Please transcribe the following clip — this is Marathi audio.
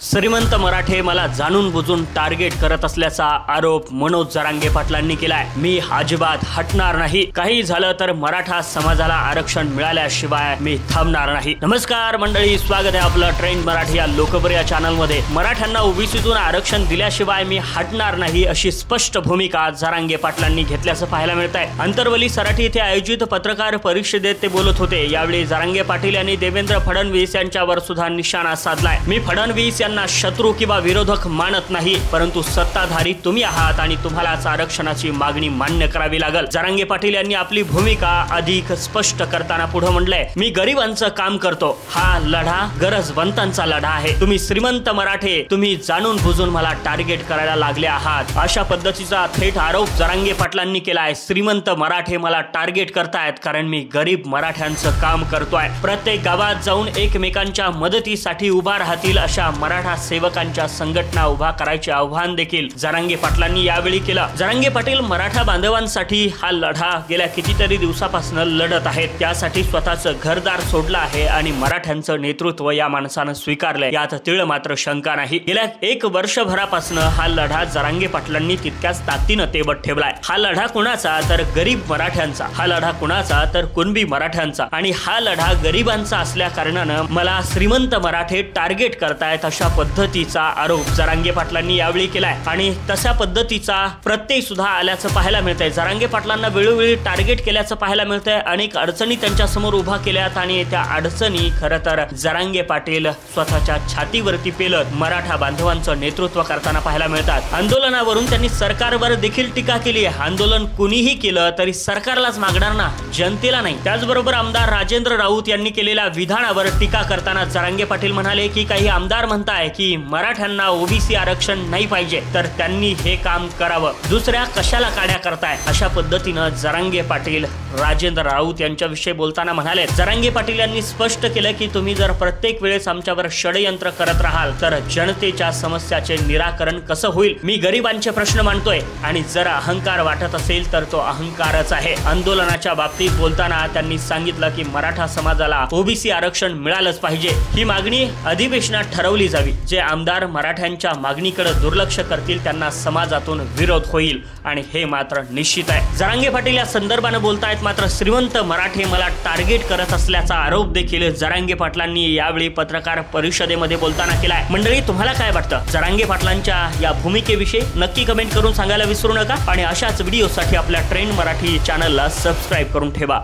श्रीमंत मराठे मला जाणून बुजून टार्गेट करत असल्याचा आरोप मनोज जरांगे पाटलांनी केलाय। मी अजिबात हटणार नाही, काही झालं तर मराठा समाजाला आरक्षण मिळाल्याशिवाय मी थांबणार नाही। नमस्कार मंडळी, स्वागत आहे आपलं ट्रेंड मराठी या लोकप्रिय चॅनल मध्ये। मराठ्यांना ओबीसीतून आरक्षण दिल्याशिवाय मी हटणार नाही अशी स्पष्ट भूमिका जरांगे पाटलांनी घेतल्याचं पाहायला मिळत आहे। अंतरवली सराठी येथे आयोजित पत्रकार परिषदेत ते बोलत होते। यावेळी जरांगे पाटील यांनी देवेंद्र फडणवीस यांच्यावर सुद्धा निशाणा साधलाय। मी फडणवीस यांना शत्रू किंवा विरोधक मानत नाही, परंतु सत्ताधारी तुम्ही आहात आणि तुम्हालाच आरक्षणाची मागणी मान्य करावी लागेल। जरांगे पाटील यांनी आपली भूमिका अधिक स्पष्ट करताना पुढे म्हटलंय, मी गरिबांचं काम करतो, हा लढा गरजवंतांचा लढा आहे। तुम्ही श्रीमंत मराठे, तुम्ही जाणून बुजून मला टार्गेट करायला लागले आहात, अशा पद्धतीचा थेट आरोप जरांगे पाटलांनी केलाय। श्रीमंत मराठे मला टार्गेट करतायत कारण मी गरीब मराठ्यांचं काम करतोय। प्रत्येक गावात जाऊन एकमेकांच्या मदतीसाठी उभा राहतील अशा मराठा सेवकांच्या संघटना उभा करायचे आव्हान देखील जरांगे पाटलांनी यावेळी केलं। जरांगे पाटील मराठा बांधवांसाठी हा लढा गेल्या कितीतरी दिवसापासून लढत आहेत, त्यासाठी स्वतःचं घरदार सोडलं आहे आणि मराठ्यांचं नेतृत्व या माणसानं स्वीकारलंय, यात तीळ मात्र शंका नाही। गेल्या एक वर्षभरापासून हा लढा जरांगे पाटलांनी तितक्याच ताकदीनं तेवत ठेवलाय। हा लढा कुणाचा तर गरीब मराठ्यांचा, हा लढा कुणाचा तर कुणबी मराठ्यांचा, आणि हा लढा गरिबांचा असल्या कारणानं मला श्रीमंत मराठे टार्गेट करतायत अशा पद्धतीचा आरोप जरांगे पाटलांनी यावेळी केलाय। आणि तशा पद्धतीचा प्रत्यय सुद्धा आल्याचं पाहायला मिळतंय। जरांगे पाटलांना वेळोवेळी टार्गेट केल्याचं पाहायला मिळतंय। अनेक अडचणी त्यांच्या समोर उभा केल्यात आणि त्या अडचणी खरं तर जरांगे पाटील स्वतःच्या छातीवरती पेलत मराठा बांधवांचं नेतृत्व करताना पाहायला मिळतात। आंदोलनावरून त्यांनी सरकारवर देखील टीका केली आहे। आंदोलन कुणीही केलं तरी सरकारलाच मागणार ना, जनतेला नाही। त्याचबरोबर आमदार राजेंद्र राऊत यांनी केलेल्या विधानावर टीका करताना जरांगे पाटील म्हणाले की काही आमदार म्हणताय की मराठ्यांना ओबीसी आरक्षण नाही पाहिजे, तर त्यांनी हे काम करावं, दुसऱ्या कशाला काड्या करताय, अशा पद्धतीनं जरांगे पाटील राजेंद्र राऊत यांच्याविषयी बोलताना म्हणाले। जरांगे पाटील यांनी स्पष्ट केलं की तुम्ही जर प्रत्येक वेळेस आमच्यावर षडयंत्र करत राहाल तर जनतेच्या समस्याचे निराकरण कसं होईल। मी गरिबांचे प्रश्न मांडतोय आणि जर अहंकार वाटत असेल तर तो अहंकारच आहे। आंदोलनाच्या बाबतीत बोलताना त्यांनी सांगितलं की मराठा समाजाला ओबीसी आरक्षण मिळालंच पाहिजे, ही मागणी अधिवेशनात ठरवली जावी। जे आमदार मराठ्यांच्या मागणीकडे दुर्लक्ष करतील त्यांना समाजातून विरोध होईल आणि हे मात्र निश्चित आहे। जरांगे पाटील या संदर्भाने बोलतायत, मात्र श्रीमंत मराठे मला टार्गेट करत असल्याचा आरोप देखील जरांगे पाटलांनी यावेळी पत्रकार परिषदेमध्ये बोलताना केलाय। मंडळी, तुम्हाला काय वाटतं जरांगे पाटलांच्या या भूमिकेविषयी? नक्की कमेंट करून सांगायला विसरू नका आणि अशाच व्हिडिओसाठी आपल्या ट्रेंड मराठी चॅनलला सबस्क्राइब करून ठेवा।